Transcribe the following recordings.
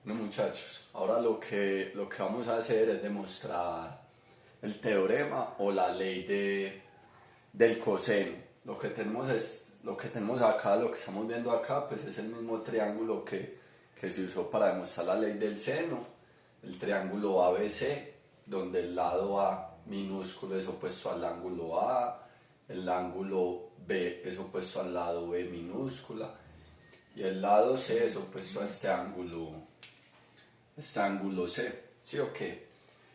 Bueno muchachos, ahora lo que vamos a hacer es demostrar el teorema o la ley del coseno. Lo que tenemos acá, lo que estamos viendo acá, pues es el mismo triángulo que se usó para demostrar la ley del seno, el triángulo ABC, donde el lado A minúsculo es opuesto al ángulo A, el ángulo B es opuesto al lado B minúscula y el lado C es opuesto a este ángulo C, ¿sí o qué?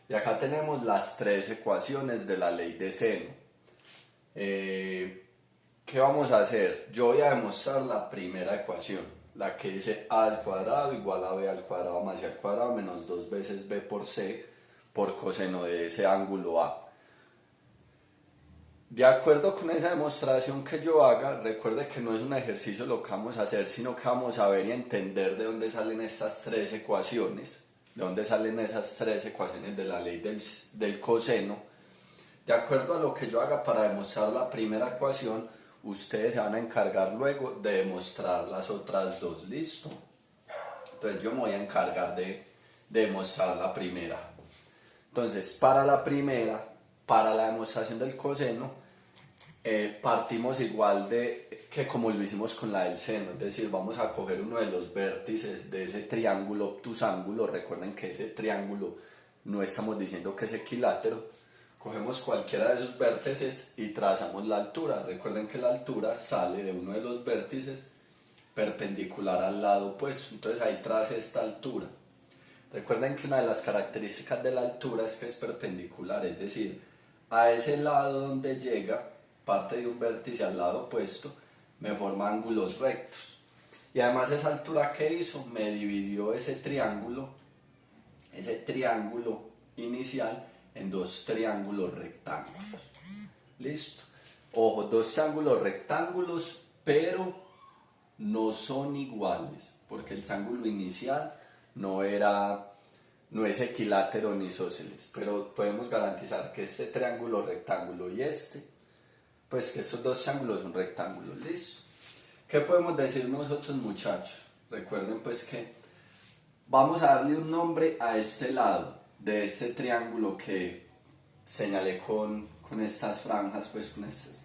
Y acá tenemos las tres ecuaciones de la ley de seno. ¿Qué vamos a hacer? Yo voy a demostrar la primera ecuación, la que dice a al cuadrado igual a b al cuadrado más c al cuadrado menos 2 veces b por c por coseno de ese ángulo A. De acuerdo con esa demostración que yo haga, recuerde que no es un ejercicio lo que vamos a hacer, sino que vamos a ver y entender de dónde salen estas tres ecuaciones, de dónde salen esas tres ecuaciones de la ley del coseno. De acuerdo a lo que yo haga para demostrar la primera ecuación, ustedes se van a encargar luego de demostrar las otras dos, ¿listo? Entonces yo me voy a encargar de demostrar la primera. Entonces, para la primera, para la demostración del coseno, partimos igual de que como lo hicimos con la del seno, es decir, vamos a coger uno de los vértices de ese triángulo obtusángulo. Recuerden que ese triángulo no estamos diciendo que es equilátero. Cogemos cualquiera de esos vértices y trazamos la altura. Recuerden que la altura sale de uno de los vértices perpendicular al lado opuesto. Entonces ahí trace esta altura. Recuerden que una de las características de la altura es que es perpendicular, es decir, a ese lado donde llega, parte de un vértice al lado opuesto, me forma ángulos rectos. Y además esa altura que hizo me dividió ese triángulo inicial, en dos triángulos rectángulos. Listo. Ojo, dos triángulos rectángulos, pero no son iguales, porque el triángulo inicial no es equilátero ni isósceles, pero podemos garantizar que este triángulo rectángulo y pues que estos dos triángulos son rectángulos, listo. ¿Qué podemos decir nosotros muchachos? Recuerden pues que vamos a darle un nombre a este lado de este triángulo que señalé con estas franjas, pues con estas.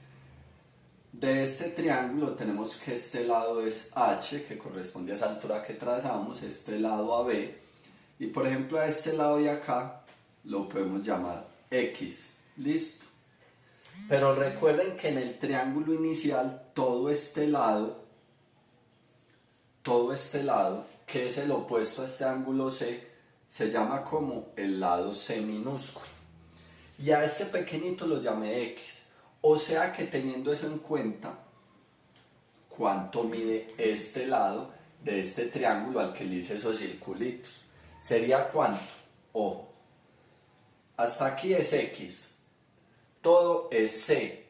De este triángulo tenemos que este lado es H, que corresponde a esa altura que trazamos, este lado AB, y por ejemplo a este lado de acá lo podemos llamar X, listo. Pero recuerden que en el triángulo inicial todo este lado, que es el opuesto a este ángulo C, se llama como el lado C minúsculo. Y a este pequeñito lo llamé X. O sea que teniendo eso en cuenta, ¿cuánto mide este lado de este triángulo al que le hice esos circulitos? ¿Sería cuánto? Ojo, hasta aquí es X, todo es C.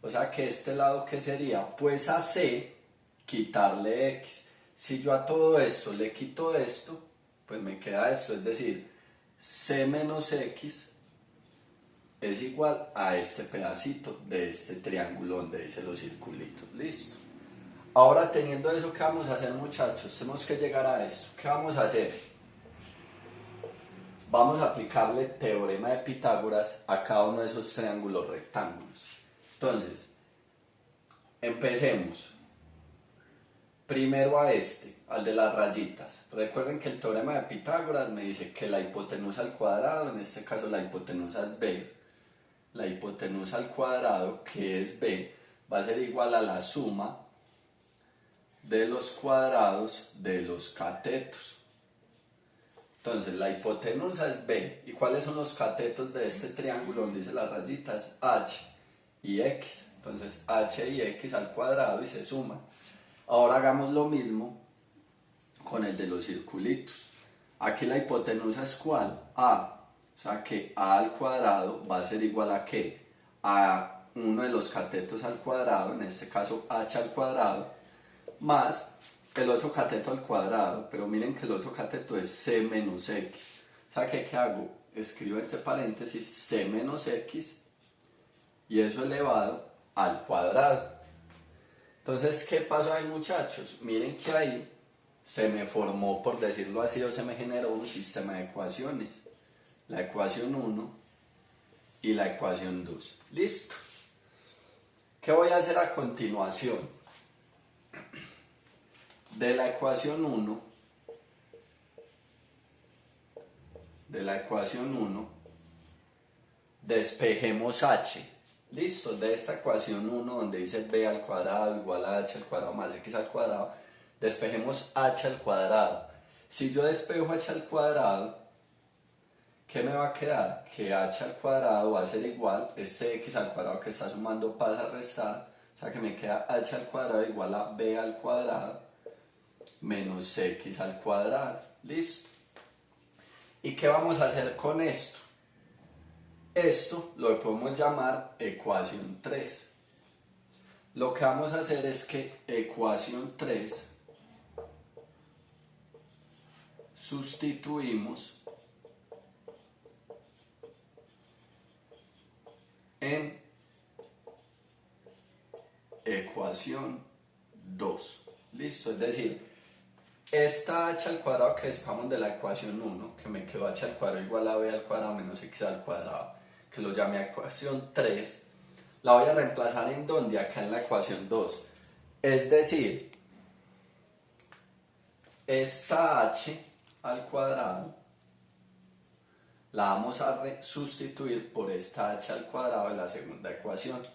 O sea que este lado, ¿qué sería? Pues a C quitarle X. Si yo a todo esto le quito esto, pues me queda esto, es decir, C menos X es igual a este pedacito de este triángulo donde dice los circulitos, listo. Ahora teniendo eso, ¿qué vamos a hacer muchachos? Tenemos que llegar a esto. ¿Qué vamos a hacer? Vamos a aplicarle teorema de Pitágoras a cada uno de esos triángulos rectángulos. Entonces, empecemos. Primero a al de las rayitas. Recuerden que el teorema de Pitágoras me dice que la hipotenusa al cuadrado, en este caso la hipotenusa es B, la hipotenusa al cuadrado, que es B, va a ser igual a la suma de los cuadrados de los catetos. Entonces la hipotenusa es B. ¿Y cuáles son los catetos de este triángulo donde dice las rayitas? H y X. Entonces H y X al cuadrado y se suman. Ahora hagamos lo mismo con el de los circulitos. Aquí la hipotenusa es ¿cuál? A. O sea que A al cuadrado va a ser igual a ¿qué? A uno de los catetos al cuadrado, en este caso H al cuadrado, más el otro cateto al cuadrado, pero miren que el otro cateto es C menos X. O sea que ¿qué hago? Escribo entre paréntesis C menos X y eso elevado al cuadrado. Entonces, ¿qué pasó ahí muchachos? Miren que ahí se me formó, por decirlo así, o se me generó un sistema de ecuaciones. La ecuación 1 y la ecuación 2. ¿Listo? ¿Qué voy a hacer a continuación? De la ecuación 1, despejemos h. ¿Listo? De esta ecuación 1 donde dice b al cuadrado igual a h al cuadrado más x al cuadrado, despejemos h al cuadrado. Si yo despejo h al cuadrado, ¿qué me va a quedar? Que h al cuadrado va a ser igual, este x al cuadrado que está sumando pasa a restar, o sea que me queda h al cuadrado igual a b al cuadrado menos x al cuadrado. ¿Listo? ¿Y qué vamos a hacer con esto? Esto lo podemos llamar ecuación 3. Lo que vamos a hacer es que ecuación 3 sustituimos en ecuación 2. ¿Listo? Es decir, esta h al cuadrado que despejamos de la ecuación 1, que me quedó h al cuadrado igual a b al cuadrado menos x al cuadrado, que lo llamé ecuación 3, la voy a reemplazar en donde, acá en la ecuación 2. Es decir, esta h al cuadrado la vamos a sustituir por esta h al cuadrado de la segunda ecuación.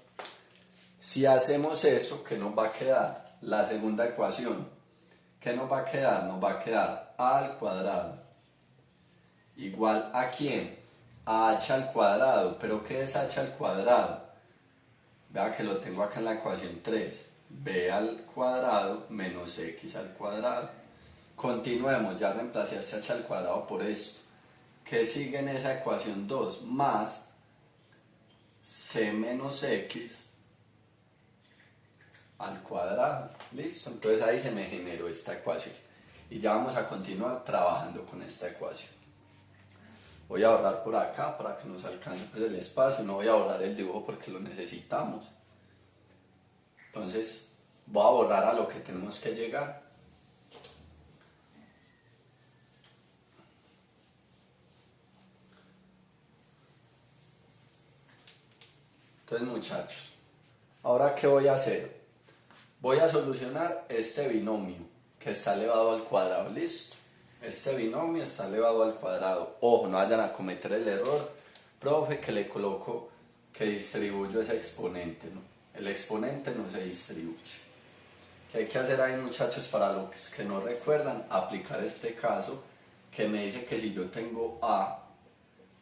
Si hacemos eso, ¿qué nos va a quedar? La segunda ecuación. ¿Qué nos va a quedar? Nos va a quedar a al cuadrado igual a ¿quién? A h al cuadrado. ¿Pero qué es h al cuadrado? Vea que lo tengo acá en la ecuación 3. b al cuadrado menos x al cuadrado. Continuemos, ya reemplacé este h al cuadrado por esto. ¿Qué sigue en esa ecuación 2? Más c menos x al cuadrado. ¿Listo? Entonces ahí se me generó esta ecuación. Y ya vamos a continuar trabajando con esta ecuación. Voy a borrar por acá para que nos alcance pues el espacio. No voy a borrar el dibujo porque lo necesitamos. Entonces voy a borrar a lo que tenemos que llegar. Entonces, muchachos, ¿ahora qué voy a hacer? Voy a solucionar este binomio que está elevado al cuadrado. ¿Listo? Este binomio está elevado al cuadrado. Ojo, no vayan a cometer el error, profe, que le coloco que distribuyo ese exponente, ¿no? El exponente no se distribuye. ¿Qué hay que hacer ahí, muchachos? Para los que no recuerdan, aplicar este caso que me dice que si yo tengo a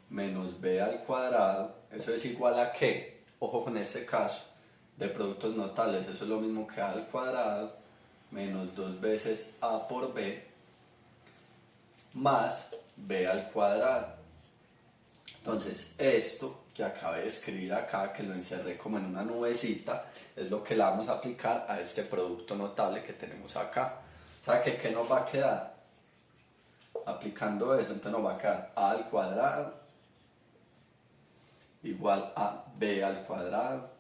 menos b al cuadrado, eso es igual a ¿qué? Ojo con este caso de productos notables, eso es lo mismo que a al cuadrado menos 2 veces a por b más b al cuadrado. Entonces esto que acabé de escribir acá, que lo encerré como en una nubecita, es lo que le vamos a aplicar a este producto notable que tenemos acá. O sea que ¿qué nos va a quedar? Aplicando eso, entonces nos va a quedar a al cuadrado igual a b al cuadrado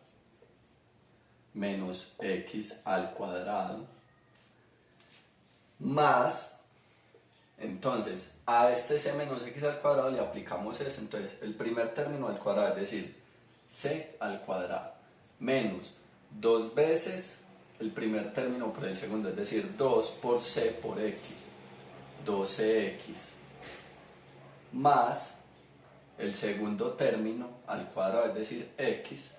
menos x al cuadrado más, entonces a este c menos x al cuadrado le aplicamos eso, entonces el primer término al cuadrado, es decir, c al cuadrado menos 2 veces el primer término por el segundo, es decir, 2 por c por x, 12x más el segundo término al cuadrado, es decir, x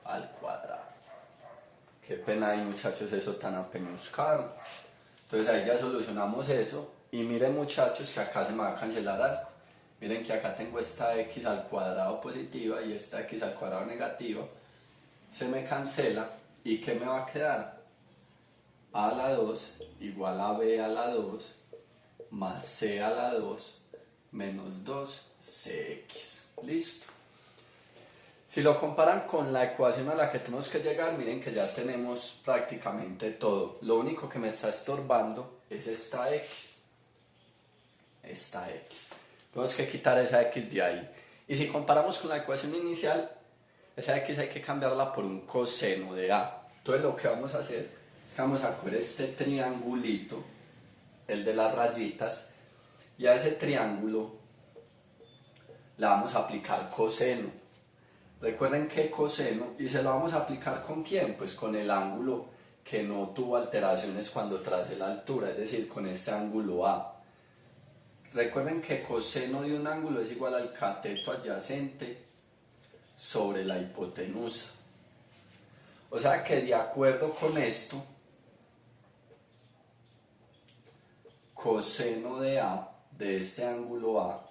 al cuadrado. Qué pena ahí, muchachos, eso tan apeñuscado. Entonces ahí ya solucionamos eso. Y miren, muchachos, que acá se me va a cancelar algo. Miren que acá tengo esta x al cuadrado positiva y esta x al cuadrado negativa. Se me cancela. ¿Y qué me va a quedar? A a la 2 igual a b a la 2 más c a la 2 menos 2cx. Listo. Si lo comparan con la ecuación a la que tenemos que llegar, miren que ya tenemos prácticamente todo. Lo único que me está estorbando es esta x. Esta x. Tenemos que quitar esa x de ahí. Y si comparamos con la ecuación inicial, esa x hay que cambiarla por un coseno de a. Entonces lo que vamos a hacer es que vamos a coger este triangulito el de las rayitas, y a ese triángulo le vamos a aplicar coseno. Recuerden que coseno, y se lo vamos a aplicar ¿con quién? Pues con el ángulo que no tuvo alteraciones cuando tracé la altura, es decir, con este ángulo A. Recuerden que coseno de un ángulo es igual al cateto adyacente sobre la hipotenusa. O sea que de acuerdo con esto, coseno de A, de este ángulo A,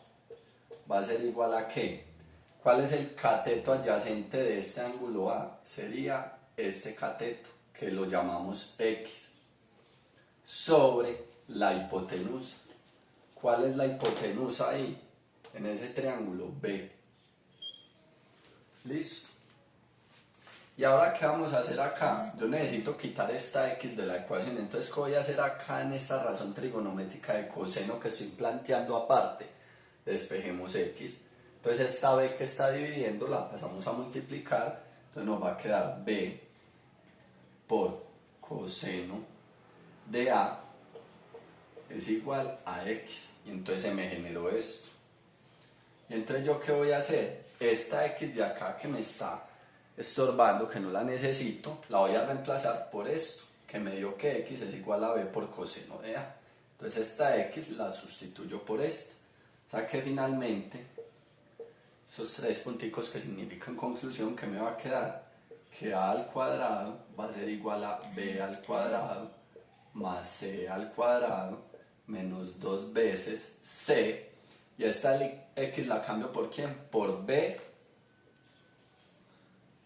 va a ser igual a ¿qué? ¿Cuál es el cateto adyacente de este ángulo A? Sería este cateto, que lo llamamos X, sobre la hipotenusa. ¿Cuál es la hipotenusa ahí? En ese triángulo, B. Listo. Y ahora, ¿qué vamos a hacer acá? Yo necesito quitar esta X de la ecuación, entonces ¿qué voy a hacer acá en esta razón trigonométrica de coseno que estoy planteando aparte? Despejemos X. Entonces esta B que está dividiendo la pasamos a multiplicar, entonces nos va a quedar B por coseno de A es igual a X, y entonces se me generó esto. Y entonces ¿yo qué voy a hacer? Esta X de acá que me está estorbando, que no la necesito, la voy a reemplazar por esto, que me dio que X es igual a B por coseno de A. Entonces esta X la sustituyo por esta. O sea que finalmente, esos tres punticos que significan conclusión, que me va a quedar que A al cuadrado va a ser igual a B al cuadrado más C al cuadrado menos 2 veces C, y esta X la cambio por ¿quién? Por B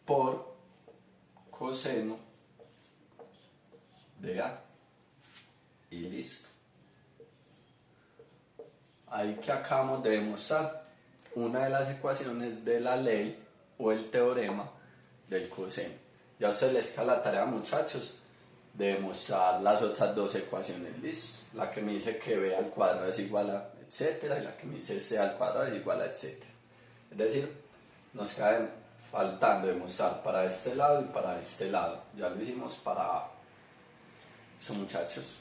por coseno de A, y listo. Ahí que acabamos de demostrar una de las ecuaciones de la ley o el teorema del coseno. Ya a ustedes les queda la tarea, muchachos, de demostrar las otras dos ecuaciones. Listo. La que me dice que B al cuadrado es igual a etcétera, y la que me dice C al cuadrado es igual a etcétera. Es decir, nos queda faltando demostrar para este lado y para este lado. Ya lo hicimos para eso, muchachos.